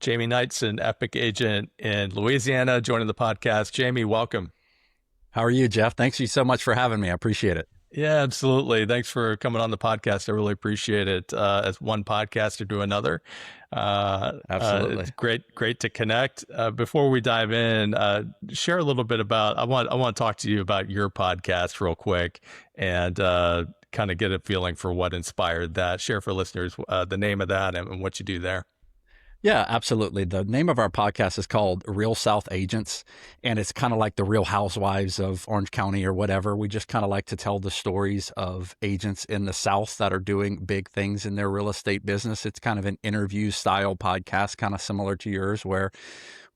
Jamie Knight's an Epic agent in Louisiana, joining the podcast. Jamie, welcome. How are you, Jeff? Thanks you so much for having me. I appreciate it. Yeah, absolutely. Thanks for coming on the podcast. I really appreciate it. As one podcaster to another, it's Absolutely. great to connect. Before we dive in, share a little bit about. I want to talk to you about your podcast real quick, and kind of get a feeling for what inspired that. Share for listeners the name of that and what you do there. Yeah, absolutely. The name of our podcast is called Real South Agents, and it's kind of like the Real Housewives of Orange County or whatever. We just kind of like to tell the stories of agents in the South that are doing big things in their real estate business. It's kind of an interview style podcast, kind of similar to yours, where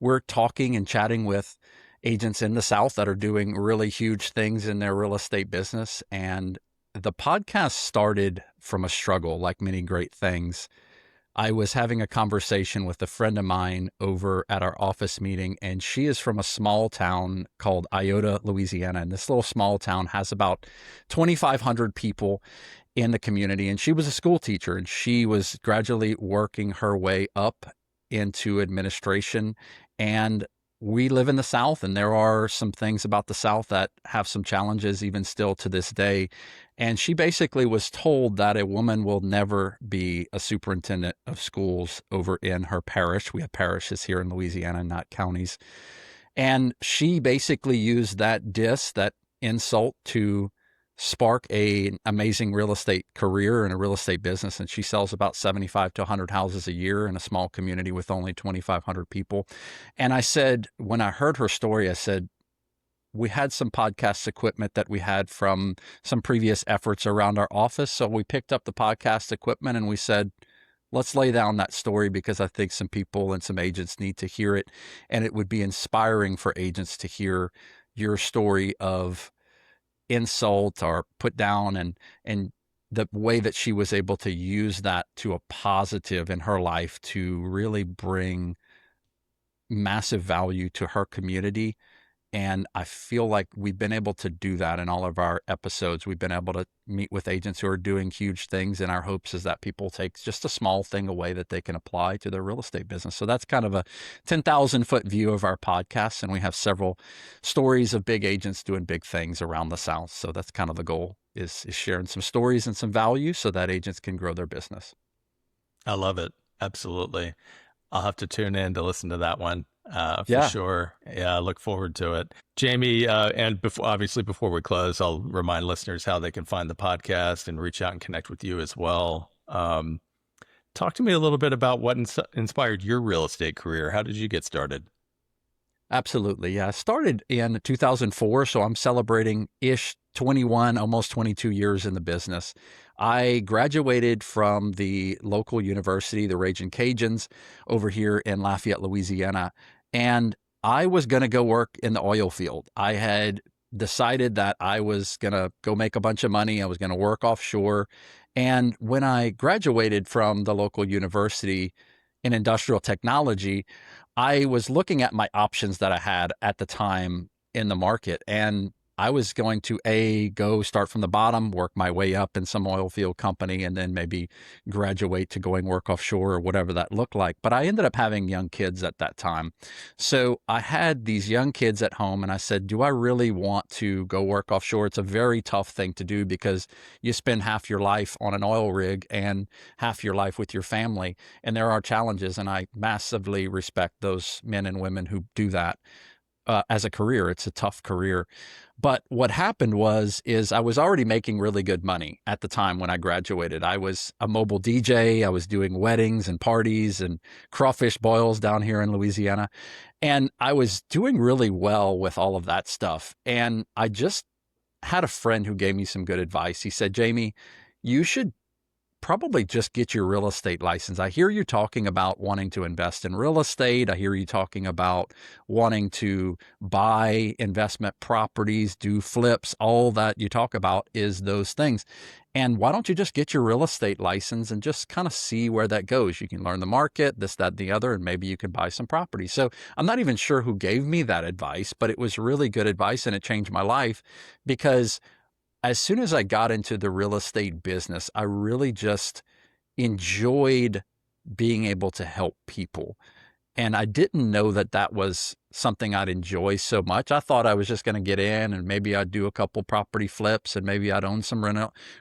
we're talking and chatting with agents in the South that are doing really huge things in their real estate business. And the podcast started from a struggle, like many great things. I was having a conversation with a friend of mine over at our office meeting, and she is from a small town called Iota, Louisiana. And this little small town has about 2,500 people in the community. And she was a school teacher, and she was gradually working her way up into administration. And we live in the South, and there are some things about the South that have some challenges even still to this day. And she basically was told that a woman will never be a superintendent of schools over in her parish. We have parishes here in Louisiana, not counties. And she basically used that insult to spark an amazing real estate career and a real estate business. And she sells about 75 to 100 houses a year in a small community with only 2,500 people. And I said, when I heard her story, I said, we had some podcast equipment that we had from some previous efforts around our office. So we picked up the podcast equipment and we said, let's lay down that story, because I think some people and some agents need to hear it. And it would be inspiring for agents to hear your story of insult or put down, and the way that she was able to use that to a positive in her life to really bring massive value to her community. And I feel like we've been able to do that in all of our episodes. We've been able to meet with agents who are doing huge things, and our hopes is that people take just a small thing away that they can apply to their real estate business. So that's kind of a 10,000 foot view of our podcast. And we have several stories of big agents doing big things around the South. So that's kind of the goal, is sharing some stories and some value so that agents can grow their business. I love it. Absolutely. I'll have to tune in to listen to that one. For Yeah. sure. Yeah, I look forward to it. Jamie, and before we close, I'll remind listeners how they can find the podcast and reach out and connect with you as well. Talk to me a little bit about what inspired your real estate career. How did you get started? Absolutely. Yeah. I started in 2004, so I'm celebrating 21, almost 22 years in the business. I graduated from the local university, the Ragin' Cajuns, over here in Lafayette, Louisiana, and I was going to go work in the oil field. I had decided that I was going to go make a bunch of money. I was going to work offshore. And when I graduated from the local university in industrial technology, I was looking at my options that I had at the time in the market, and I was going to go start from the bottom, work my way up in some oil field company, and then maybe graduate to going work offshore or whatever that looked like. But I ended up having young kids at that time. So I had these young kids at home, and I said, do I really want to go work offshore? It's a very tough thing to do, because you spend half your life on an oil rig and half your life with your family. And there are challenges, and I massively respect those men and women who do that. As a career, it's a tough career. But what happened is I was already making really good money at the time when I graduated. I was a mobile DJ. I was doing weddings and parties and crawfish boils down here in Louisiana. And I was doing really well with all of that stuff. And I just had a friend who gave me some good advice. He said, Jamie, you should probably just get your real estate license. I hear you talking about wanting to invest in real estate. I hear you talking about wanting to buy investment properties, do flips. All that you talk about is those things. And why don't you just get your real estate license and just kind of see where that goes? You can learn the market, this, that, and the other, and maybe you can buy some property. So I'm not even sure who gave me that advice, but it was really good advice, and it changed my life, because as soon as I got into the real estate business, I really just enjoyed being able to help people. And I didn't know that that was something I'd enjoy so much. I thought I was just going to get in and maybe I'd do a couple property flips and maybe I'd own some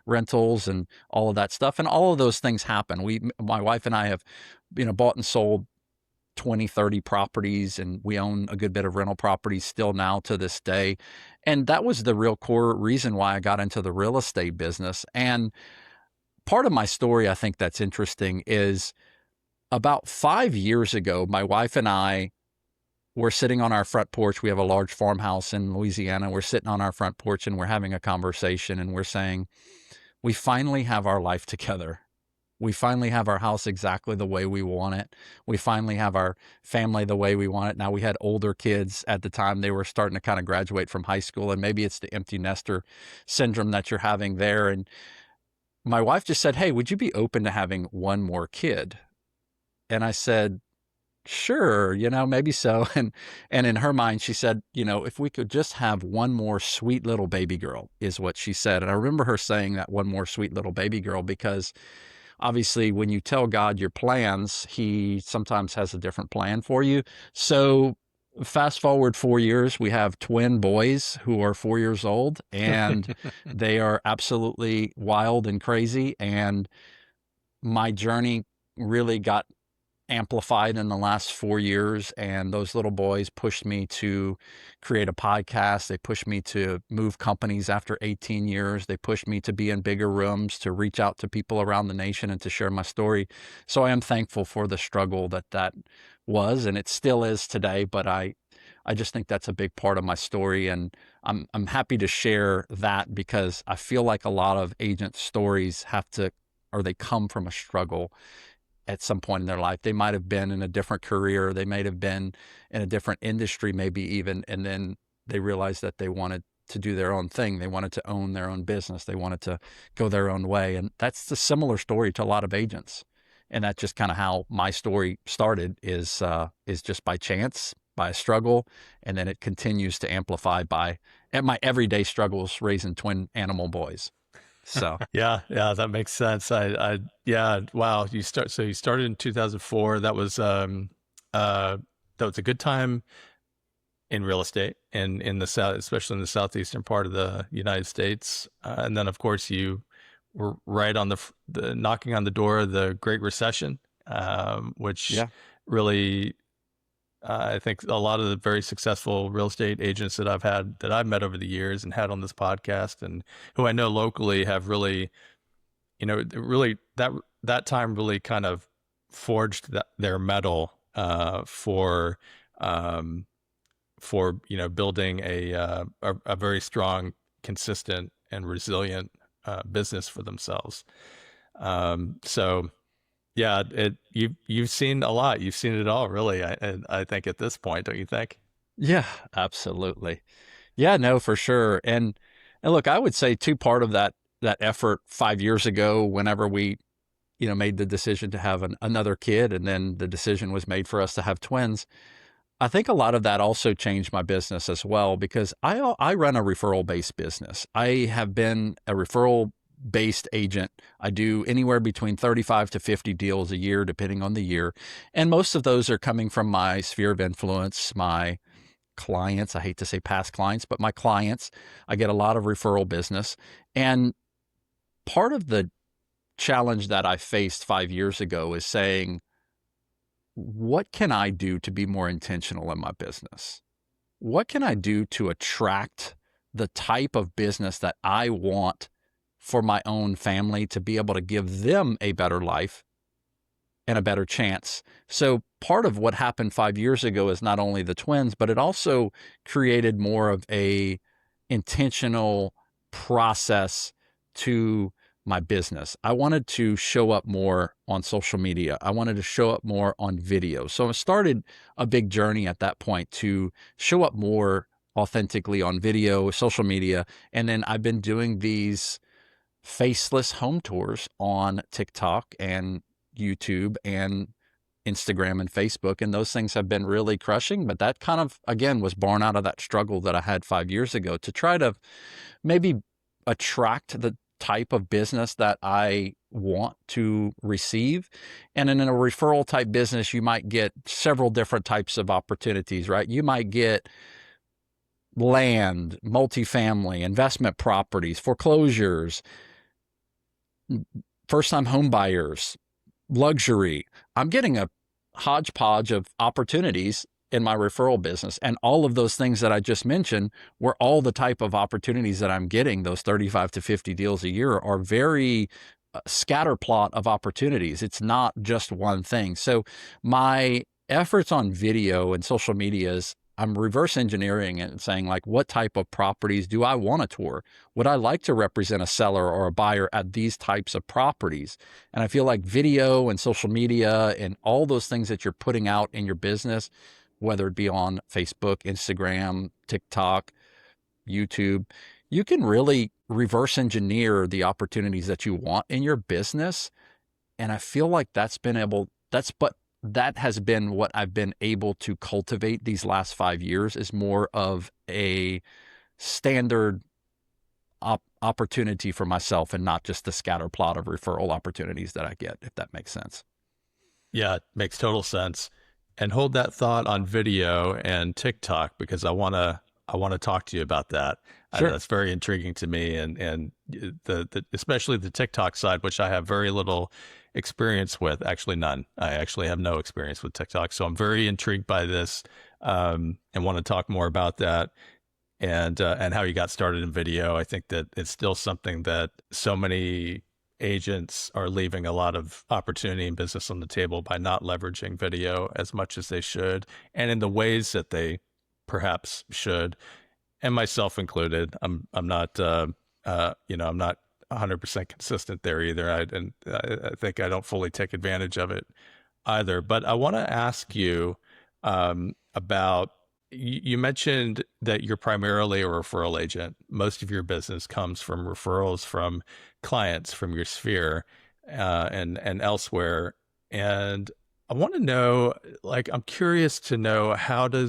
rentals and all of that stuff. And all of those things happen. My wife and I have, bought and sold 20, 30 properties, and we own a good bit of rental properties still now to this day. And that was the real core reason why I got into the real estate business. And part of my story, I think that's interesting, is about 5 years ago, my wife and I were sitting on our front porch. We have a large farmhouse in Louisiana. We're sitting on our front porch and we're having a conversation and we're saying, we finally have our life together. We finally have our house exactly the way we want it. We finally have our family the way we want it. Now, we had older kids at the time. They were starting to kind of graduate from high school, and maybe it's the empty nester syndrome that you're having there. And my wife just said, hey, would you be open to having one more kid? And I said, sure, maybe so. And in her mind, she said, if we could just have one more sweet little baby girl, is what she said. And I remember her saying that, one more sweet little baby girl, because obviously when you tell God your plans, he sometimes has a different plan for you. So fast forward 4 years, we have twin boys who are 4 years old, and they are absolutely wild and crazy. And my journey really got amplified in the last 4 years. And those little boys pushed me to create a podcast. They pushed me to move companies after 18 years. They pushed me to be in bigger rooms, to reach out to people around the nation and to share my story. So I am thankful for the struggle that was, and it still is today. But I just think that's a big part of my story. And I'm happy to share that, because I feel like a lot of agent stories they come from a struggle at some point in their life. They might have been in a different career. They might have been in a different industry, maybe even, and then they realized that they wanted to do their own thing. They wanted to own their own business. They wanted to go their own way. And that's the similar story to a lot of agents. And that's just kind of how my story started, is just by chance, by a struggle. And then it continues to amplify at my everyday struggles raising twin animal boys. So Yeah, that makes sense. Yeah, wow. So you started in 2004. That was a good time in real estate and in the South, especially in the southeastern part of the United States. And then, of course, you were right on the knocking on the door of the Great Recession, which yeah, really, I think a lot of the very successful real estate agents that I've met over the years and had on this podcast, and who I know locally, have really, really that time really kind of forged their mettle um, for building a very strong, consistent, and resilient business for themselves. So yeah, you've seen a lot. You've seen it all, really. I think at this point, don't you think? yeah, absolutely. Yeah, no, for sure. And look, I would say too, part of that effort 5 years ago, whenever we, made the decision to have another kid, and then the decision was made for us to have twins. I think a lot of that also changed my business as well, because I run a referral based business. I have been a referral based agent. I do anywhere between 35 to 50 deals a year, depending on the year. And most of those are coming from my sphere of influence, my clients. I hate to say past clients, but my clients. I get a lot of referral business. And part of the challenge that I faced 5 years ago is saying, what can I do to be more intentional in my business? What can I do to attract the type of business that I want for my own family, to be able to give them a better life and a better chance? So part of what happened 5 years ago is not only the twins, but it also created more of a intentional process to my business. I wanted to show up more on social media. I wanted to show up more on video. So I started a big journey at that point to show up more authentically on video, social media. And then I've been doing these faceless home tours on TikTok and YouTube and Instagram and Facebook. And those things have been really crushing. But that kind of, again, was born out of that struggle that I had 5 years ago, to try to maybe attract type of business that I want to receive. And in a referral type business, you might get several different types of opportunities, right? You might get land, multifamily, investment properties, foreclosures, first time home buyers, luxury. I'm getting a hodgepodge of opportunities in my referral business. And all of those things that I just mentioned were all the type of opportunities that I'm getting. Those 35 to 50 deals a year are very scatter plot of opportunities. It's not just one thing. So my efforts on video and social media is I'm reverse engineering and saying, like, what type of properties do I want to tour? Would I like to represent a seller or a buyer at these types of properties? And I feel like video and social media and all those things that you're putting out in your business, whether it be on Facebook, Instagram, TikTok, YouTube, you can really reverse engineer the opportunities that you want in your business. And I feel like that has been what I've been able to cultivate these last 5 years, is more of a standard opportunity for myself and not just the scatter plot of referral opportunities that I get, if that makes sense. Yeah, it makes total sense. And hold that thought on video and TikTok because I want to talk to you about that. Sure. That's very intriguing to me, and the especially the TikTok side, which I have very little experience with. Actually, none. I actually have no experience with TikTok, so I'm very intrigued by this, and want to talk more about that and how you got started in video. I think that it's still something that so many agents are leaving a lot of opportunity and business on the table by not leveraging video as much as they should and in the ways that they perhaps should, and myself included. I'm not I'm not 100% consistent there either. I think I don't fully take advantage of it either. But I want to ask you about you mentioned that you're primarily a referral agent. Most of your business comes from referrals from clients from your sphere and elsewhere. And I want to know, like, I'm curious to know how do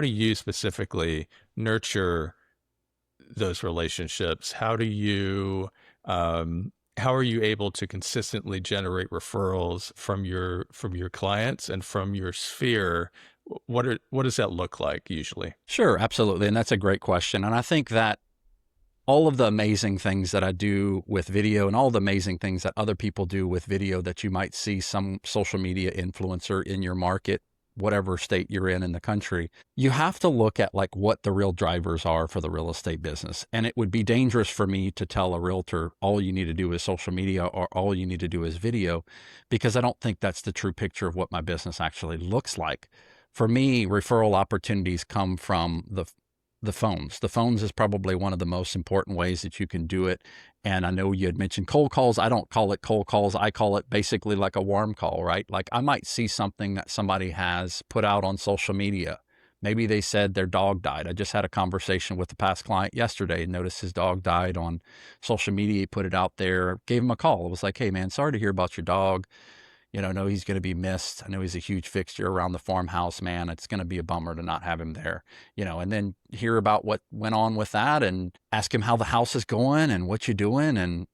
you specifically nurture those relationships? How are you able to consistently generate referrals from your clients and from your sphere? What does that look like usually? Sure, absolutely. And that's a great question. And I think that all of the amazing things that I do with video and all the amazing things that other people do with video that you might see some social media influencer in your market, whatever state you're in the country, you have to look at like what the real drivers are for the real estate business. And it would be dangerous for me to tell a realtor all you need to do is social media or all you need to do is video, because I don't think that's the true picture of what my business actually looks like. For me, referral opportunities come from the phones. The phones is probably one of the most important ways that you can do it. And I know you had mentioned cold calls. I don't call it cold calls. I call it basically like a warm call, right? Like I might see something that somebody has put out on social media. Maybe they said their dog died. I just had a conversation with a past client yesterday and noticed his dog died on social media. He put it out there, gave him a call. It was like, hey man, sorry to hear about your dog. Know he's going to be missed. I know he's a huge fixture around the farmhouse, man. It's going to be a bummer to not have him there, and then hear about what went on with that and ask him how the house is going and what you're doing. And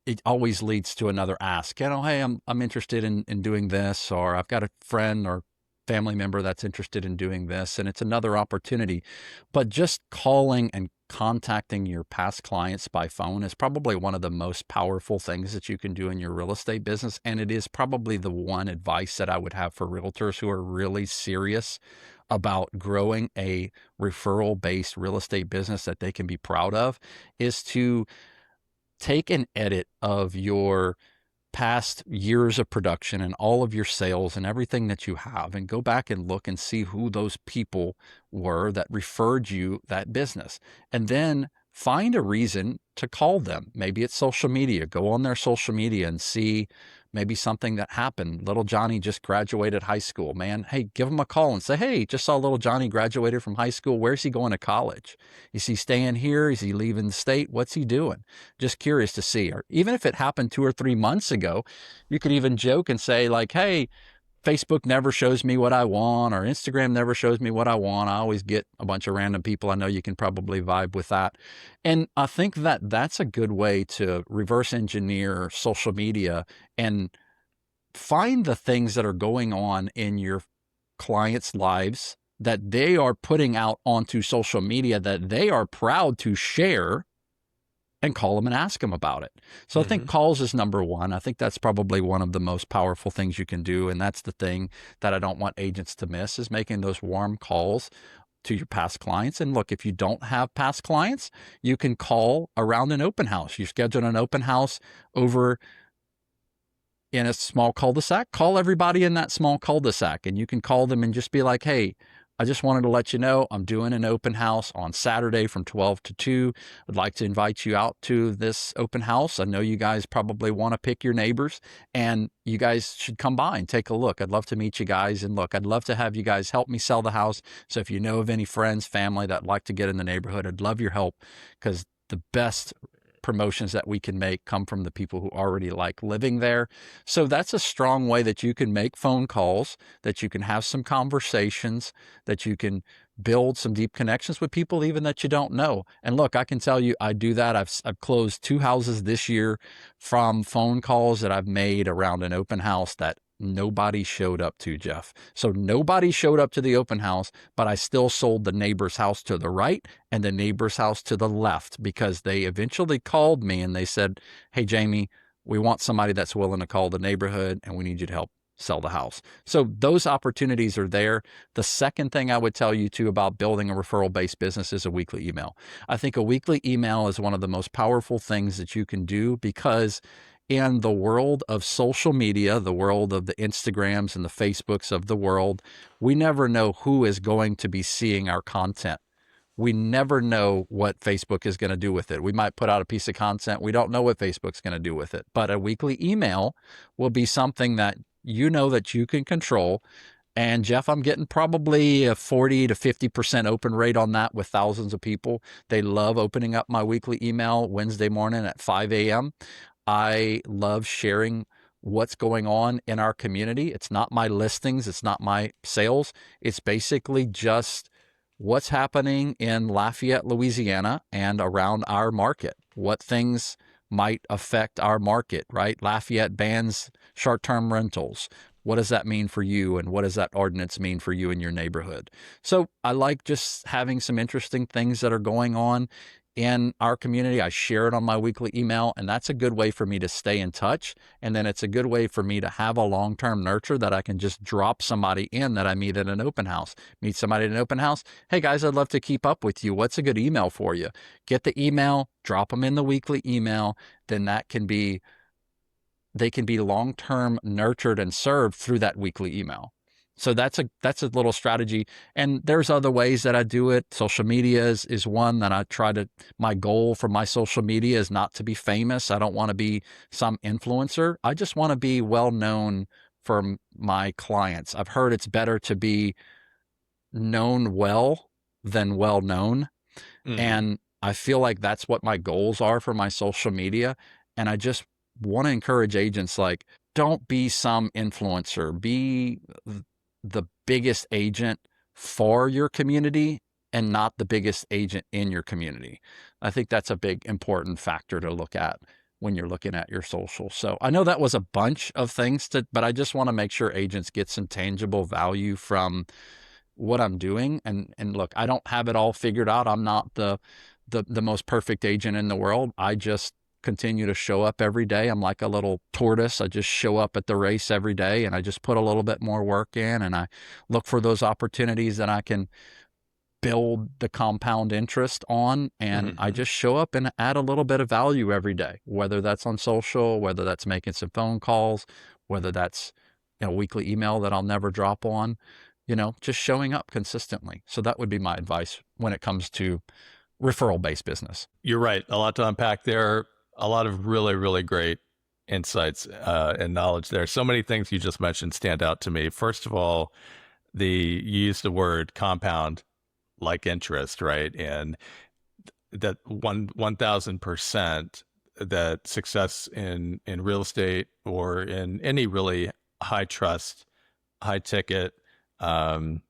it always leads to another ask, hey, I'm interested in doing this, or I've got a friend or family member that's interested in doing this. And it's another opportunity. But just calling and contacting your past clients by phone is probably one of the most powerful things that you can do in your real estate business. And it is probably the one advice that I would have for realtors who are really serious about growing a referral-based real estate business that they can be proud of, is to take an edit of your past years of production and all of your sales and everything that you have, and go back and look and see who those people were that referred you that business. And then find a reason to call them. Maybe it's social media. Go on their social media and see maybe something that happened. Little Johnny just graduated high school, man. Hey, give him a call and say, hey, just saw little Johnny graduated from high school. Where's he going to college? Is he staying here? Is he leaving the state? What's he doing? Just curious to see. Or even if it happened 2 or 3 months ago, you could even joke and say like, hey, Facebook never shows me what I want, or Instagram never shows me what I want. I always get a bunch of random people. I know you can probably vibe with that. And I think that that's a good way to reverse engineer social media and find the things that are going on in your clients' lives that they are putting out onto social media that they are proud to share, and call them and ask them about it. So I think Hmm. calls is number one. I think that's probably one of the most powerful things you can do. And that's the thing that I don't want agents to miss, is making those warm calls to your past clients. And look, if you don't have past clients, you can call around an open house. You schedule an open house over in a small cul-de-sac, call everybody in that small cul-de-sac, and you can call them and just be like, hey, I just wanted to let you know I'm doing an open house on Saturday from 12 to 2. I'd like to invite you out to this open house. I know you guys probably want to pick your neighbors, and you guys should come by and take a look. I'd love to meet you guys. And look, I'd love to have you guys help me sell the house. So if you know of any friends, family that like to get in the neighborhood, I'd love your help, because the best promotions that we can make come from the people who already like living there. So that's a strong way that you can make phone calls, that you can have some conversations, that you can build some deep connections with people even that you don't know. And look, I can tell you, I do that. I've closed 2 houses this year from phone calls that I've made around an open house that nobody showed up to, Jeff. So nobody showed up to the open house, but I still sold the neighbor's house to the right and the neighbor's house to the left, because they eventually called me and they said, hey, Jamie, we want somebody that's willing to call the neighborhood, and we need you to help sell the house. So those opportunities are there. The second thing I would tell you too about building a referral-based business is a weekly email. I think a weekly email is one of the most powerful things that you can do, because in the world of social media, the world of the Instagrams and the Facebooks of the world, we never know who is going to be seeing our content. We never know what Facebook is going to do with it. We might put out a piece of content. We don't know what Facebook's going to do with it. But a weekly email will be something that you know that you can control. And Jeff, I'm getting probably a 40 to 50% open rate on that with thousands of people. They love opening up my weekly email Wednesday morning at 5 a.m. I love sharing what's going on in our community. It's not my listings, it's not my sales. It's basically just what's happening in Lafayette, Louisiana, and around our market. What things might affect our market, right? Lafayette bans short-term rentals. What does that mean for you? And what does that ordinance mean for you in your neighborhood? So I like just having some interesting things that are going on in our community. I share it on my weekly email, and that's a good way for me to stay in touch. And then it's a good way for me to have a long-term nurture that I can just drop somebody in that I meet at an open house. Meet somebody at an open house. Hey guys, I'd love to keep up with you. What's a good email for you? Get the email, drop them in the weekly email. Then they can be long-term nurtured and served through that weekly email. So that's a little strategy. And there's other ways that I do it. Social media is one that I try to, my goal for my social media is not to be famous. I don't want to be some influencer. I just want to be well known for my clients. I've heard it's better to be known well than well known. Hmm. And I feel like that's what my goals are for my social media. And I just want to encourage agents, like, don't be some influencer. Be the biggest agent for your community and not the biggest agent in your community. I think that's a big important factor to look at when you're looking at your social. So I know that was a bunch of things but I just want to make sure agents get some tangible value from what I'm doing. And look, I don't have it all figured out. I'm not the most perfect agent in the world. I just continue to show up every day. I'm like a little tortoise. I just show up at the race every day, and I just put a little bit more work in, and I look for those opportunities that I can build the compound interest on. And I Hmm. just show up and add a little bit of value every day, whether that's on social, whether that's making some phone calls, whether that's a weekly email that I'll never drop on, just showing up consistently. So that would be my advice when it comes to referral based business. You're right. A lot to unpack there. A lot of really, really great insights and knowledge there. So many things you just mentioned stand out to me. First of all, you used the word compound like interest, right? And that 1,000% that success in real estate or in any really high trust high ticket, um,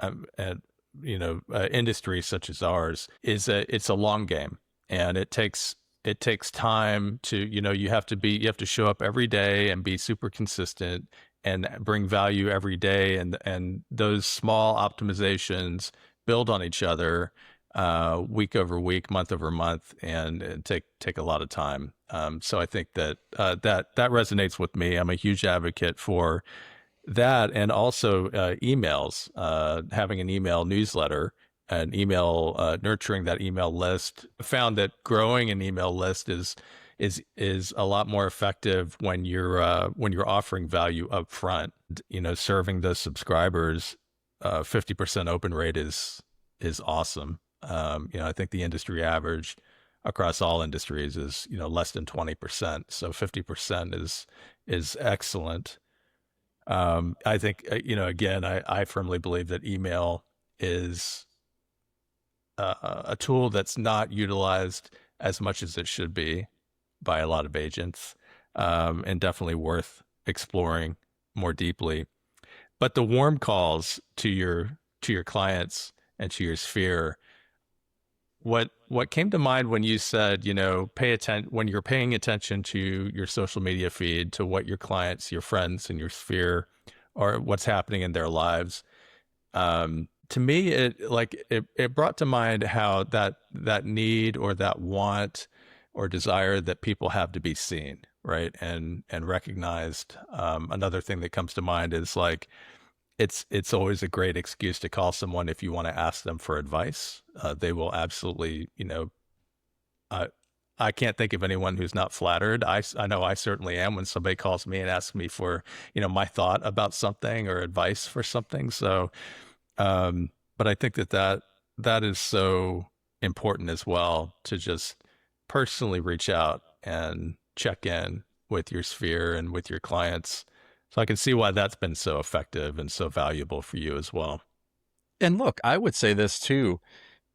at industry such as ours it's a long game, and it takes time to you have to show up every day and be super consistent and bring value every day, and those small optimizations build on each other, week over week, month over month, and take a lot of time. So I think that resonates with me. I'm a huge advocate for that, and also emails, having an email newsletter, an email, nurturing that email list. I found that growing an email list is a lot more effective when you're offering value up front. Serving those subscribers, 50% open rate is awesome. I think the industry average across all industries is less than 20%. So 50% is excellent. I think, again, I firmly believe that email is a tool that's not utilized as much as it should be by a lot of agents, and definitely worth exploring more deeply. But the warm calls to your clients and to your sphere, what came to mind when you said, pay attention when you're paying attention to your social media feed, to what your clients, your friends, and your sphere, or what's happening in their lives. To me, it brought to mind how that need or that want or desire that people have to be seen, right, and recognized. Another thing that comes to mind is like it's always a great excuse to call someone if you want to ask them for advice. They will absolutely, I I can't think of anyone who's not flattered. I know I certainly am when somebody calls me and asks me for, my thought about something or advice for something. So, but I think that is so important as well, to just personally reach out and check in with your sphere and with your clients. So I can see why that's been so effective and so valuable for you as well. And look, I would say this too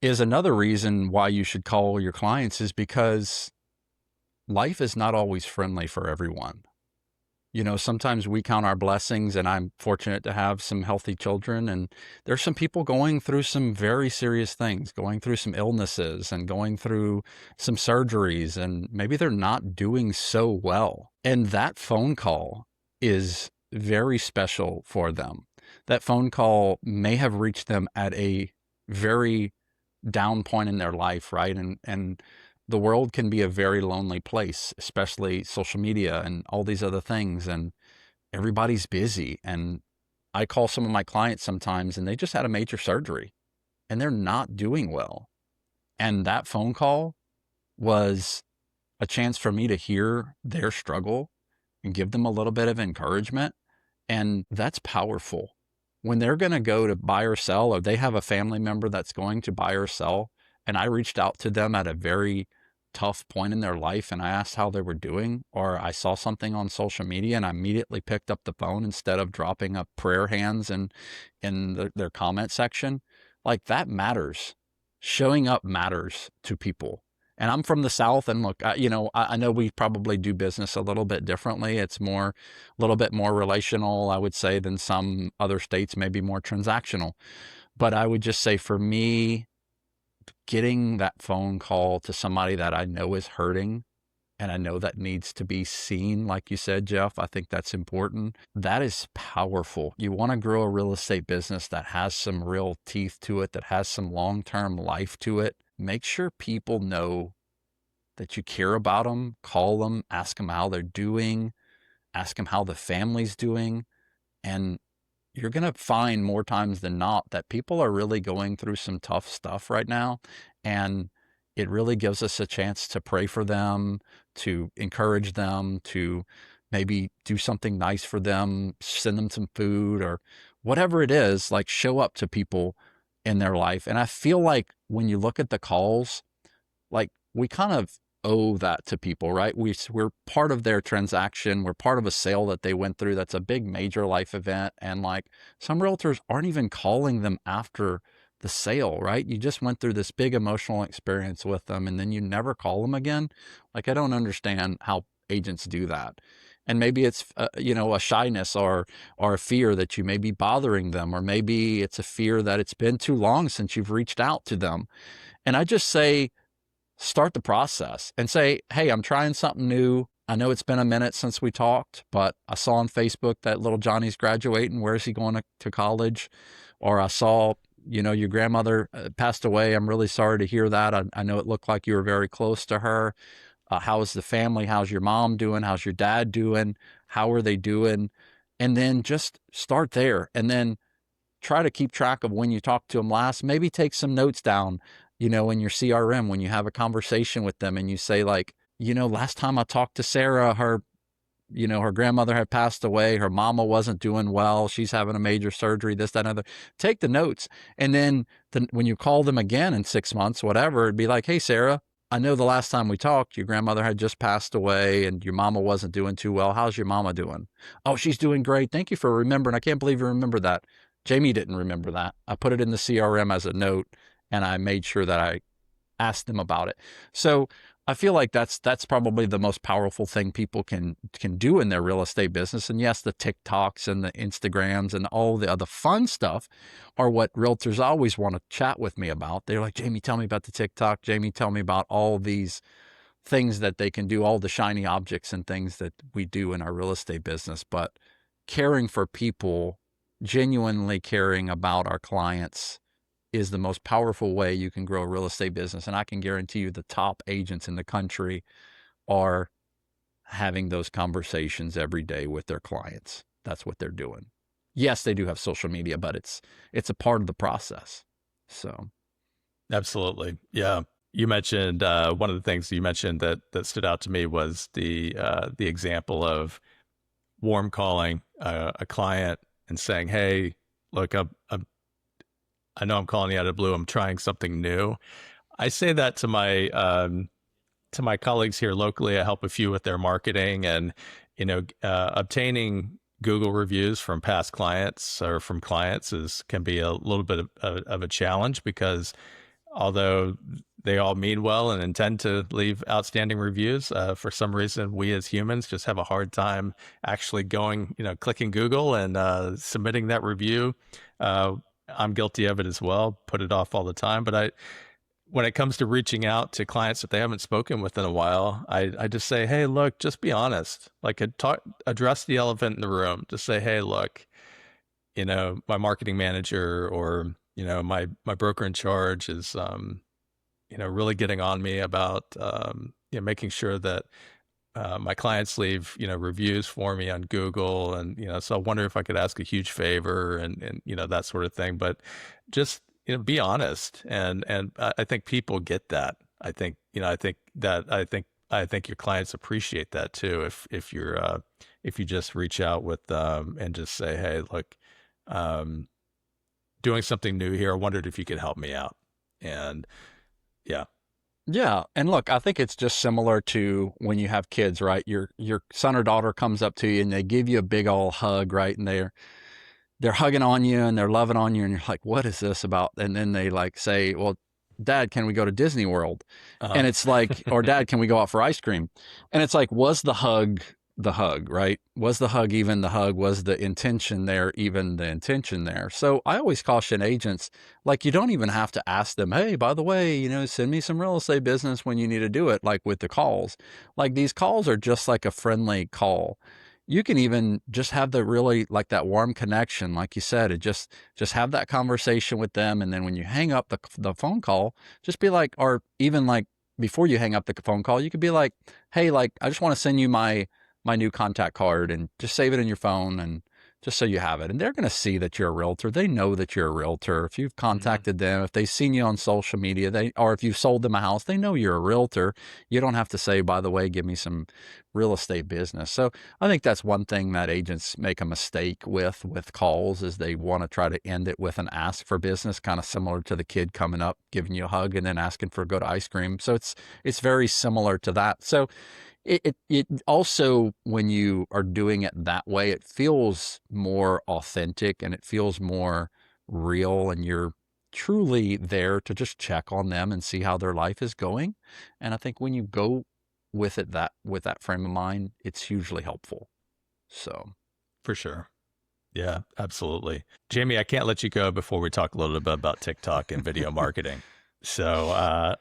is another reason why you should call your clients is because life is not always friendly for everyone. Sometimes we count our blessings, and I'm fortunate to have some healthy children. And there's some people going through some very serious things, going through some illnesses and going through some surgeries, and maybe they're not doing so well. And that phone call is very special for them. That phone call may have reached them at a very down point in their life, right? And the world can be a very lonely place, especially social media and all these other things. And everybody's busy. And I call some of my clients sometimes and they just had a major surgery and they're not doing well. And that phone call was a chance for me to hear their struggle and give them a little bit of encouragement. And that's powerful. When they're going to go to buy or sell, or they have a family member that's going to buy or sell, and I reached out to them at a very tough point in their life and I asked how they were doing, or I saw something on social media and I immediately picked up the phone instead of dropping up prayer hands in their comment section, like that matters. Showing up matters to people. And I'm from the South, and look, I know we probably do business a little bit differently. It's a little bit more relational, I would say, than some other states, maybe more transactional. But I would just say for me, getting that phone call to somebody that I know is hurting and I know that needs to be seen, like you said, Jeff, I think that's important. That is powerful. You want to grow a real estate business that has some real teeth to it, that has some long-term life to it. Make sure people know that you care about them. Call them, ask them how they're doing, ask them how the family's doing. And you're going to find more times than not that people are really going through some tough stuff right now. And it really gives us a chance to pray for them, to encourage them, to maybe do something nice for them, send them some food or whatever it is, like show up to people in their life. And I feel like when you look at the calls, like we kind of owe that to people, right? We're part of their transaction. We're part of a sale that they went through. That's a big major life event. And like some realtors aren't even calling them after the sale, right? You just went through this big emotional experience with them and then you never call them again. Like, I don't understand how agents do that. And maybe it's, a shyness or a fear that you may be bothering them, or maybe it's a fear that it's been too long since you've reached out to them. And I just say, start the process and say, hey, I'm trying something new. I know it's been a minute since we talked, but I saw on Facebook that little Johnny's graduating. Where is he going to college? Or I saw, your grandmother passed away. I'm really sorry to hear that. I know it looked like you were very close to her. How's the family? How's your mom doing? How's your dad doing? How are they doing? And then just start there. And then try to keep track of when you talked to them last. Maybe take some notes down, in your CRM when you have a conversation with them and you say, like, last time I talked to Sarah, her grandmother had passed away. Her mama wasn't doing well. She's having a major surgery, this, that, and other. Take the notes. And then when you call them again in 6 months, whatever, it'd be like, hey, Sarah, I know the last time we talked, your grandmother had just passed away and your mama wasn't doing too well. How's your mama doing? Oh, she's doing great. Thank you for remembering. I can't believe you remember that. Jamie didn't remember that. I put it in the CRM as a note and I made sure that I asked them about it. So I feel like that's probably the most powerful thing people can do in their real estate business. And yes, the TikToks and the Instagrams and all the other fun stuff are what realtors always want to chat with me about. They're like, Jamie, tell me about the TikTok. Jamie, tell me about all these things that they can do, all the shiny objects and things that we do in our real estate business. But caring for people, genuinely caring about our clients, is the most powerful way you can grow a real estate business. And I can guarantee you the top agents in the country are having those conversations every day with their clients. That's what they're doing. Yes, they do have social media, but it's a part of the process. So Absolutely. Yeah. You mentioned one of the things you mentioned that stood out to me was the example of warm calling a client and saying, "Hey, look, I know I'm calling you out of the blue. I'm trying something new." I say that to my colleagues here locally. I help a few with their marketing, and obtaining Google reviews from past clients or from clients can be a little bit of a challenge, because although they all mean well and intend to leave outstanding reviews, for some reason we as humans just have a hard time actually going, clicking Google and submitting that review. Uh, I'm guilty of it as well. Put it off all the time. But when it comes to reaching out to clients that they haven't spoken with in a while, I just say, hey, look, just be honest. Like, address the elephant in the room. Just say, hey, look, my marketing manager or my broker in charge is really getting on me about making sure that my clients leave reviews for me on Google, and so I wonder if I could ask a huge favor, and that sort of thing. But just be honest, and I think people get that. I think your clients appreciate that too. If you just reach out with them and just say, hey, look, um, doing something new here. I wondered if you could help me out. And yeah. yeah, and look, I think it's just similar to when you have kids, right? Your son or daughter comes up to you and they give you a big old hug, right? And they're hugging on you and they're loving on you, and you're like, what is this about? And then they like say, well, Dad, can we go to Disney World? Uh-huh. And it's like, or Dad, can we go out for ice cream? And it's like, was the hug, right? Was the hug even the hug? Was the intention there even the intention there? So I always caution agents, like, you don't even have to ask them, hey, by the way, send me some real estate business when you need to do it, like with the calls. Like, these calls are just like a friendly call. You can even just have the really, like, that warm connection, like you said, it just have that conversation with them. And then when you hang up the phone call, just be like, or even like before you hang up the phone call, you could be like, hey, like, I just want to send you my new contact card, and just save it in your phone, and just so you have it. And they're going to see that you're a realtor. They know that you're a realtor. If you've Mhm. contacted them, if they've seen you on social media, or if you've sold them a house, they know you're a realtor. You don't have to say, by the way, give me some real estate business. So I think that's one thing that agents make a mistake with calls, is they want to try to end it with an ask for business, kind of similar to the kid coming up, giving you a hug and then asking for a good ice cream. So it's very similar to that. So it also, when you are doing it that way, it feels more authentic and it feels more real, and you're truly there to just check on them and see how their life is going. And I think when you go with that frame of mind, it's hugely helpful. So For sure. Yeah, absolutely. Jamie, I can't let you go before we talk a little bit about TikTok and video marketing. So,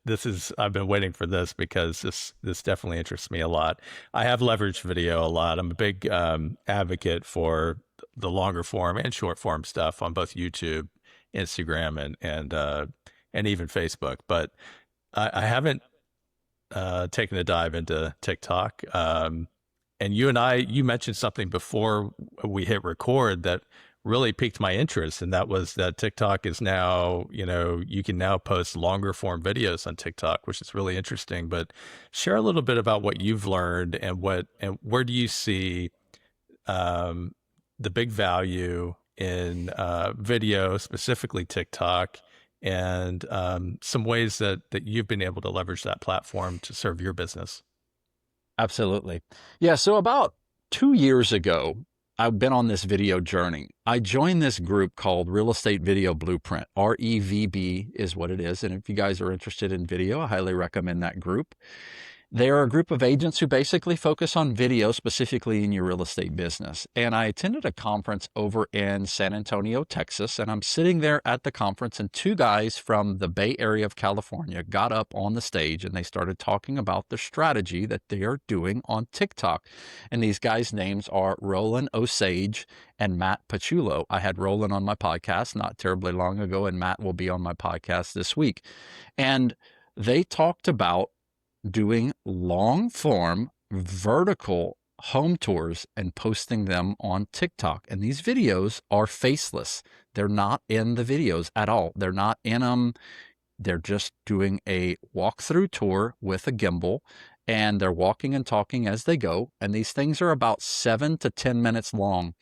this is I've been waiting for this because this definitely interests me a lot. I have leveraged video a lot. I'm a big advocate for the longer form and short form stuff on both YouTube, Instagram, and even Facebook. But I haven't taken a dive into TikTok. And you mentioned something before we hit record that really piqued my interest. And that was that TikTok is now, you can now post longer form videos on TikTok, which is really interesting. But share a little bit about what you've learned and where do you see um, the big value in video, specifically TikTok, and some ways that you've been able to leverage that platform to serve your business. absolutely. Yeah. So about 2 years ago, I've been on this video journey. I joined this group called Real Estate Video Blueprint. REVB is what it is. And if you guys are interested in video, I highly recommend that group. They are a group of agents who basically focus on video, specifically in your real estate business. And I attended a conference over in San Antonio, Texas, and I'm sitting there at the conference, and two guys from the Bay Area of California got up on the stage and they started talking about the strategy that they are doing on TikTok. And these guys' names are Roland Osage and Matt Pachulo. I had Roland on my podcast not terribly long ago, and Matt will be on my podcast this week. And they talked about doing long form vertical home tours and posting them on TikTok. And these videos are faceless. They're not in the videos at all. They're not in them. They're just doing a walkthrough tour with a gimbal, and they're walking and talking as they go. And these things are about 7 to 10 minutes long.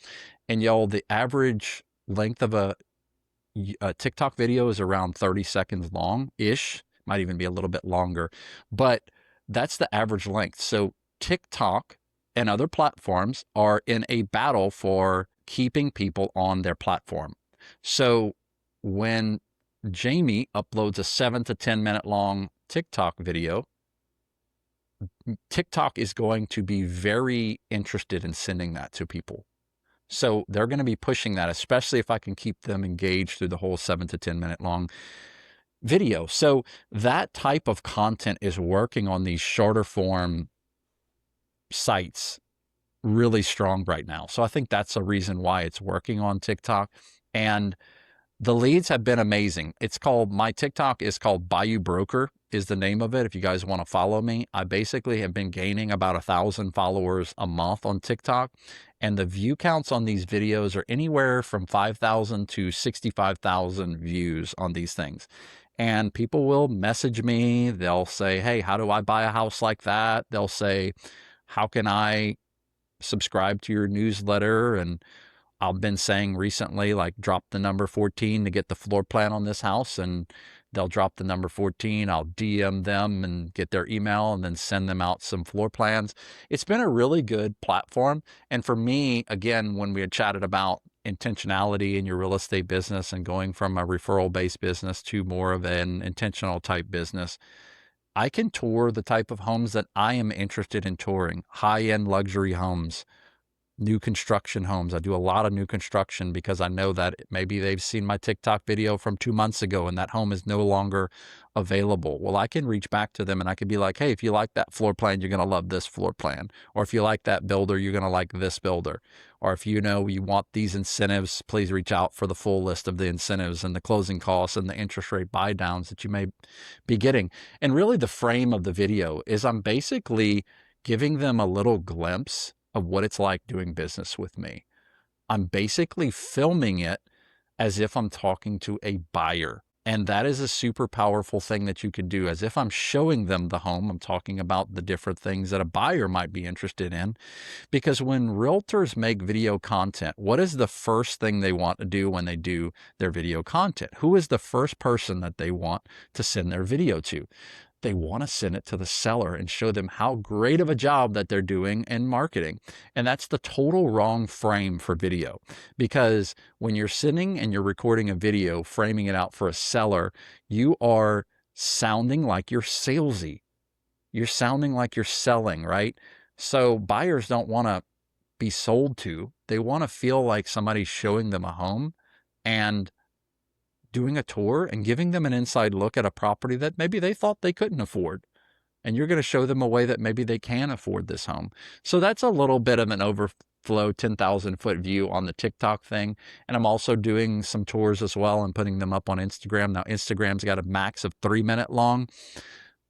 And y'all, the average length of a TikTok video is around 30 seconds long ish, might even be a little bit longer, but that's the average length. So TikTok and other platforms are in a battle for keeping people on their platform. So when Jamie uploads a 7 to 10 minute long TikTok video, TikTok is going to be very interested in sending that to people. So they're going to be pushing that, especially if I can keep them engaged through the whole 7 to 10 minute long video. So that type of content is working on these shorter form sites really strong right now. So I think that's a reason why it's working on TikTok. And the leads have been amazing. My TikTok is called Bayou Broker is the name of it. If you guys want to follow me, I basically have been gaining about 1,000 followers a month on TikTok. And the view counts on these videos are anywhere from 5,000 to 65,000 views on these things. And people will message me. They'll say, hey, how do I buy a house like that? They'll say, how can I subscribe to your newsletter? And I've been saying recently, like, drop the number 14 to get the floor plan on this house, and they'll drop the number 14. I'll DM them and get their email and then send them out some floor plans. It's been a really good platform. And for me, again, when we had chatted about intentionality in your real estate business and going from a referral based business to more of an intentional type business, I can tour the type of homes that I am interested in touring, high end luxury homes, new construction homes. I do a lot of new construction because I know that maybe they've seen my TikTok video from 2 months ago and that home is no longer available. Well, I can reach back to them and I can be like, hey, if you like that floor plan, you're going to love this floor plan. Or if you like that builder, you're going to like this builder. Or if you want these incentives, please reach out for the full list of the incentives and the closing costs and the interest rate buy downs that you may be getting. And really the frame of the video is I'm basically giving them a little glimpse of what it's like doing business with me. I'm basically filming it as if I'm talking to a buyer. And that is a super powerful thing that you can do. As if I'm showing them the home, I'm talking about the different things that a buyer might be interested in. Because when realtors make video content, what is the first thing they want to do when they do their video content? Who is the first person that they want to send their video to? They want to send it to the seller and show them how great of a job that they're doing in marketing. And that's the total wrong frame for video. Because when you're sitting and you're recording a video, framing it out for a seller, you are sounding like you're salesy. You're sounding like you're selling, right? So buyers don't want to be sold to. They want to feel like somebody's showing them a home and doing a tour and giving them an inside look at a property that maybe they thought they couldn't afford. And you're going to show them a way that maybe they can afford this home. So that's a little bit of an overflow 10,000 foot view on the TikTok thing. And I'm also doing some tours as well and putting them up on Instagram. Now, Instagram's got a max of 3 minute long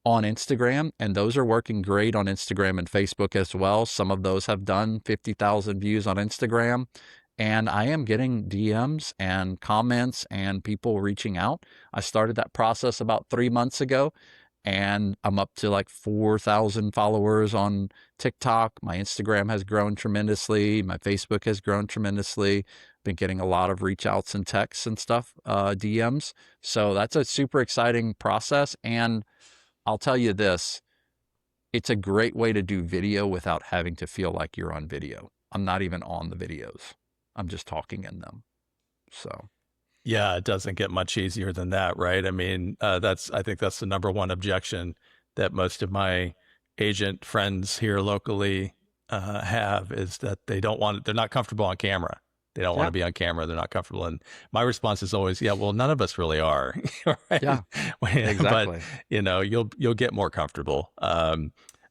on Instagram, and those are working great on Instagram and Facebook as well. Some of those have done 50,000 views on Instagram. And I am getting DMs and comments and people reaching out. I started that process about 3 months ago, and I'm up to like 4,000 followers on TikTok. My Instagram has grown tremendously. My Facebook has grown tremendously. Been getting a lot of reach outs and texts and stuff, DMs. So that's a super exciting process. And I'll tell you this, it's a great way to do video without having to feel like you're on video. I'm not even on the videos. I'm just talking in them. So Yeah, it doesn't get much easier than that, right? I mean, I think that's the number one objection that most of my agent friends here locally have, is that they're not comfortable on camera. They don't want yeah, to be on camera. They're not comfortable. And my response is always, yeah, well, none of us really are, right? yeah, But exactly. you'll get more comfortable.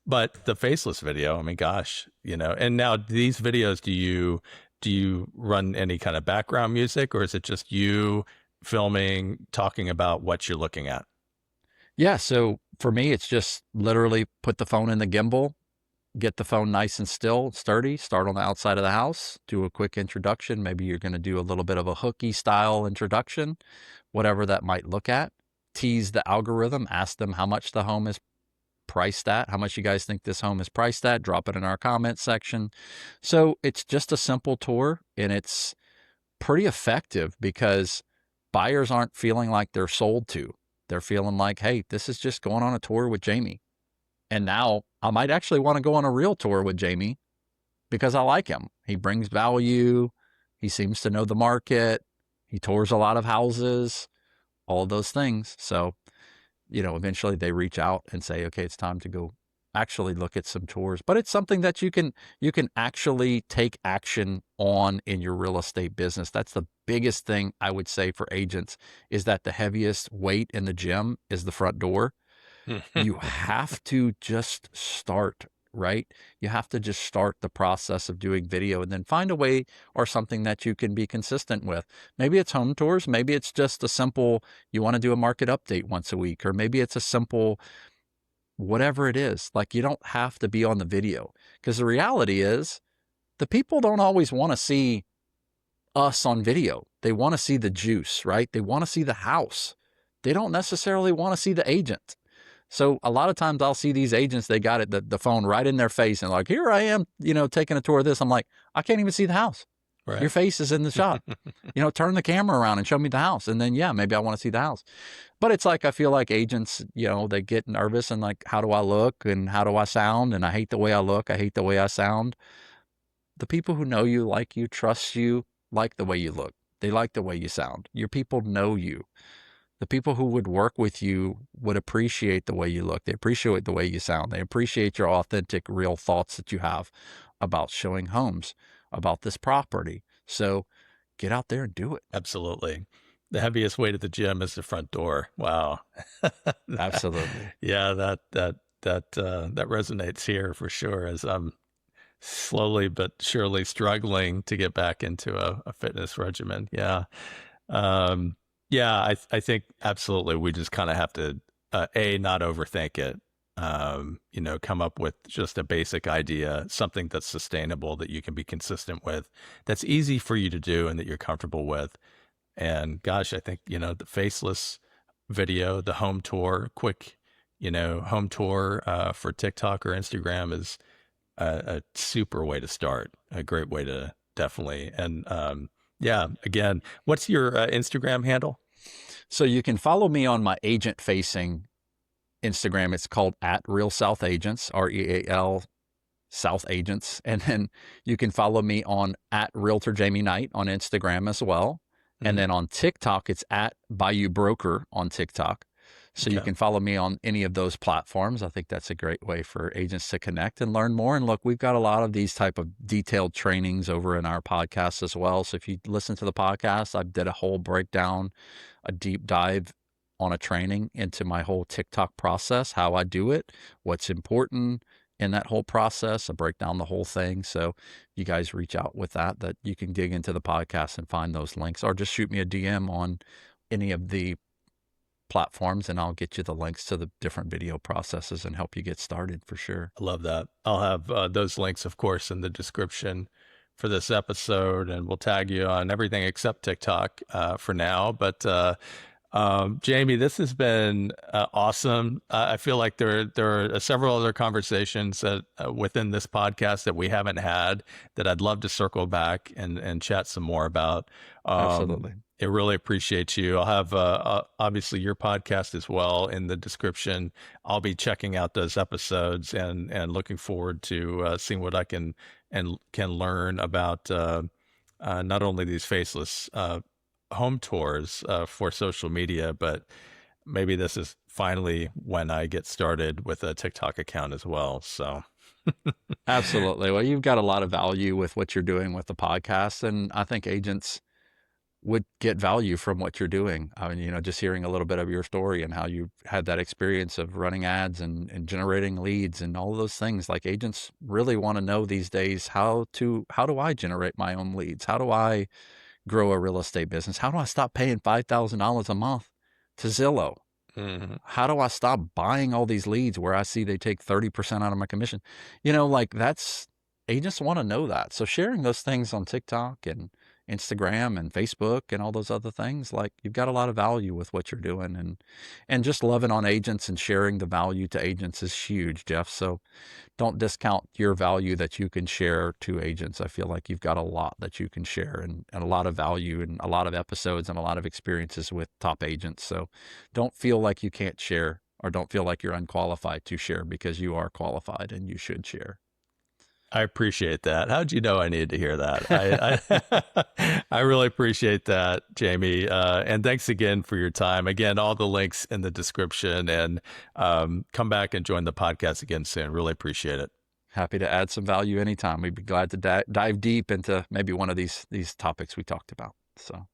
But the faceless video, I mean, gosh, and now these videos, do you run any kind of background music, or is it just you filming, talking about what you're looking at? Yeah. So for me, it's just literally put the phone in the gimbal, get the phone nice and still, sturdy, start on the outside of the house, do a quick introduction. Maybe you're going to do a little bit of a hooky style introduction, whatever that might look at. Tease the algorithm, ask them how much the home is priced at, how much you guys think this home is priced at, drop it in our comment section. So it's just a simple tour, and it's pretty effective because buyers aren't feeling like they're sold to. They're feeling like, hey, this is just going on a tour with Jamie. And now I might actually want to go on a real tour with Jamie because I like him. He brings value. He seems to know the market. He tours a lot of houses, all of those things. So, eventually they reach out and say, okay, it's time to go actually look at some tours. But it's something that you can actually take action on in your real estate business. That's the biggest thing I would say for agents, is that the heaviest weight in the gym is the front door. You have to just start, right? You have to just start the process of doing video and then find a way or something that you can be consistent with. Maybe it's home tours. Maybe it's just a simple, you want to do a market update once a week, or maybe it's a simple, whatever it is. Like, you don't have to be on the video, because the reality is the people don't always want to see us on video. They want to see the juice, right? They want to see the house. They don't necessarily want to see the agent. So a lot of times I'll see these agents, they got the phone right in their face and like, here I am, taking a tour of this. I'm like, I can't even see the house. Your Right. face is in the shot. Turn the camera around and show me the house. And then, yeah, maybe I want to see the house. But it's like, I feel like agents, they get nervous and like, how do I look and how do I sound? And I hate the way I look. I hate the way I sound. The people who know you, like you, trust you, like the way you look. They like the way you sound. Your people know you. The people who would work with you would appreciate the way you look. They appreciate the way you sound. They appreciate your authentic, real thoughts that you have about showing homes, about this property. So get out there and do it. Absolutely. The heaviest weight at the gym is the front door. Wow. Absolutely. Yeah, that resonates here for sure, as I'm slowly but surely struggling to get back into a fitness regimen. Yeah. Yeah, I think absolutely we just kind of have to not overthink it. Come up with just a basic idea, something that's sustainable, that you can be consistent with, that's easy for you to do and that you're comfortable with. And gosh, I think, the faceless video, the home tour, quick, home tour for TikTok or Instagram is a super way to start, a great way to definitely. And yeah, again, what's your Instagram handle? So you can follow me on my agent facing Instagram. It's called @RealSouthAgents, REAL South Agents. And then you can follow me on @RealtorJamieKnight on Instagram as well. And Mhm. then on TikTok, it's @BayouBroker on TikTok. So you Okay. can follow me on any of those platforms. I think that's a great way for agents to connect and learn more. And look, we've got a lot of these type of detailed trainings over in our podcast as well. So if you listen to the podcast, I did a whole breakdown, a deep dive on a training into my whole TikTok process, how I do it, what's important in that whole process. I break down the whole thing. So you guys reach out with that you can dig into the podcast and find those links, or just shoot me a DM on any of the platforms and I'll get you the links to the different video processes and help you get started for sure. I love that. I'll have those links, of course, in the description for this episode, and we'll tag you on everything except TikTok for now. But Jamie, this has been awesome. I feel like there are several other conversations that within this podcast that we haven't had that I'd love to circle back and chat some more about. Absolutely. I really appreciate you. I'll have obviously your podcast as well in the description. I'll be checking out those episodes and looking forward to seeing what I can learn about not only these faceless home tours for social media, but maybe this is finally when I get started with a TikTok account as well. So Absolutely. Well, you've got a lot of value with what you're doing with the podcast, and I think agents would get value from what you're doing. I mean, just hearing a little bit of your story and how you had that experience of running ads and generating leads and all of those things. Like, agents really want to know these days how do I generate my own leads? How do I grow a real estate business? How do I stop paying $5,000 a month to Zillow? mhm. How do I stop buying all these leads where I see they take 30% out of my commission? Like, that's, agents want to know that. So sharing those things on TikTok and Instagram and Facebook and all those other things, like, you've got a lot of value with what you're doing, and just loving on agents and sharing the value to agents is huge, Jeff. So don't discount your value that you can share to agents. I feel like you've got a lot that you can share, and a lot of value and a lot of episodes and a lot of experiences with top agents. So don't feel like you can't share, or don't feel like you're unqualified to share, because you are qualified and you should share. I appreciate that. How'd you know I needed to hear that? I really appreciate that, Jamie. And thanks again for your time. Again, all the links in the description, and come back and join the podcast again soon. Really appreciate it. Happy to add some value anytime. We'd be glad to dive deep into maybe one of these topics we talked about. So